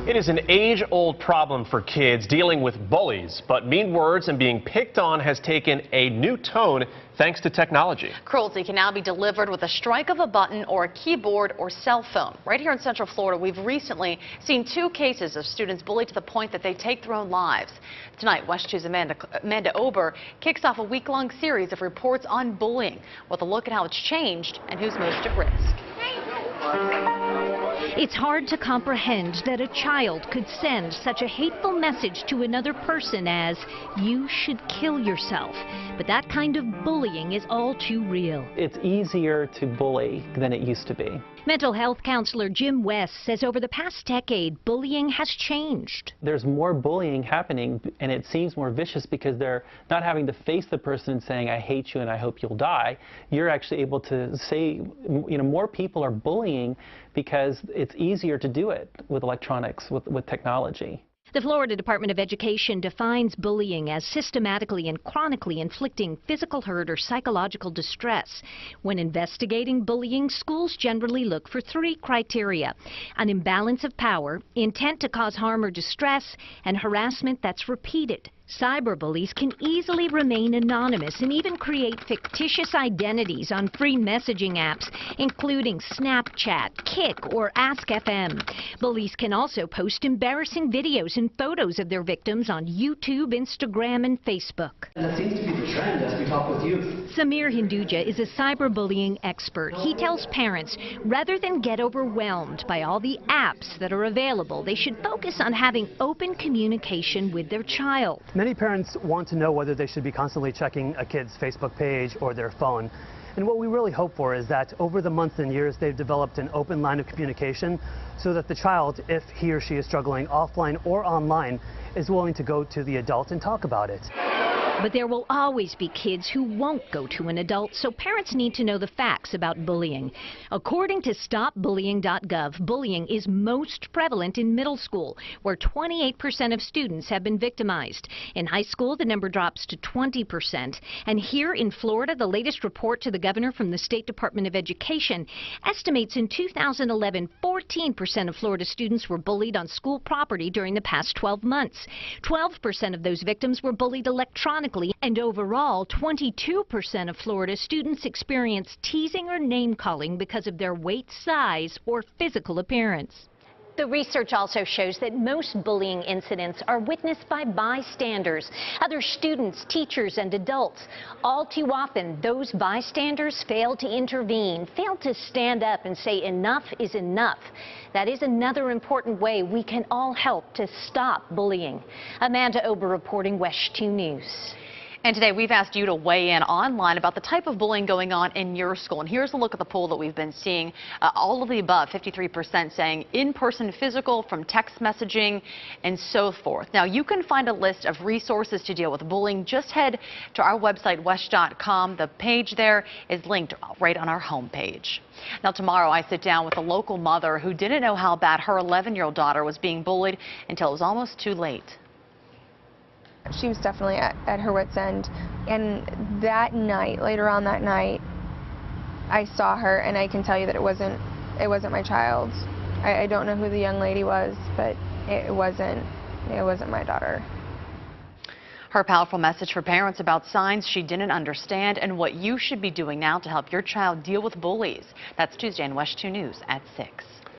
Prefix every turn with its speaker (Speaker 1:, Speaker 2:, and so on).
Speaker 1: It is an age-old problem for kids dealing with bullies, but mean words and being picked on has taken a new tone thanks to technology.
Speaker 2: Cruelty can now be delivered with a strike of a button or a keyboard or cell phone. Right here in Central Florida, we've recently seen 2 cases of students bullied to the point that they take their own lives. Tonight, West 2's Amanda Ober kicks off a week-long series of reports on bullying with a look at how it's changed and who's most at risk.
Speaker 3: It's hard to comprehend that a child could send such a hateful message to another person as, "You should kill yourself." But that kind of bullying is all too real.
Speaker 4: It's easier to bully than it used to be.
Speaker 3: Mental health counselor Jim West says over the past decade, bullying has changed.
Speaker 4: There's more bullying happening, and it seems more vicious because they're not having to face the person and saying, "I hate you and I hope you'll die." You're actually able to say, more people are bullying because it's easier to do it with electronics, with technology.
Speaker 3: The Florida Department of Education defines bullying as systematically and chronically inflicting physical hurt or psychological distress. When investigating bullying, schools generally look for 3 criteria: an imbalance of power, intent to cause harm or distress, and harassment that's repeated. Cyberbullies can easily remain anonymous and even create fictitious identities on free messaging apps, including Snapchat, Kik, or Ask.fm. Bullies can also post embarrassing videos and photos of their victims on YouTube, Instagram, and Facebook.
Speaker 5: And that seems to be the trend as we talk with youth.
Speaker 3: Samir Hinduja is a cyberbullying expert. He tells parents, rather than get overwhelmed by all the apps that are available, they should focus on having open communication with their child.
Speaker 6: Many parents want to know whether they should be constantly checking a kid's Facebook page or their phone. And what we really hope for is that over the months and years, they've developed an open line of communication so that the child, if he or she is struggling offline or online, is willing to go to the adult and talk about it.
Speaker 3: But there will always be kids who won't go to an adult, so parents need to know the facts about bullying. According to StopBullying.gov, bullying is most prevalent in middle school, where 28% of students have been victimized. In high school, the number drops to 20%. And here in Florida, the latest report to the governor from the State Department of Education estimates in 2011, 14% of Florida students were bullied on school property during the past 12 months. 12% of those victims were bullied electronically. And overall, 22% of Florida students experience teasing or name-calling because of their weight, size, or physical appearance. The research also shows that most bullying incidents are witnessed by bystanders, other students, teachers, and adults. All too often, those bystanders fail to intervene, fail to stand up and say enough is enough. That is another important way we can all help to stop bullying. Amanda Ober reporting, West 2 News.
Speaker 2: And today we've asked you to weigh in online about the type of bullying going on in your school. And here's a look at the poll that we've been seeing. All of the above, 53% saying in-person physical, from text messaging, and so forth. Now, you can find a list of resources to deal with bullying. Just head to our website, west.com. The page there is linked right on our homepage. Now, tomorrow I sit down with a local mother who didn't know how bad her 11-year-old daughter was being bullied until it was almost too late.
Speaker 7: She was definitely at her wit's end, and that night, later on that night, I saw her, and I can tell you that it wasn't my child. I don't know who the young lady was, but it wasn't my daughter.
Speaker 2: Her powerful message for parents about signs she didn't understand and what you should be doing now to help your child deal with bullies. That's Tuesday on West 2 News at 6.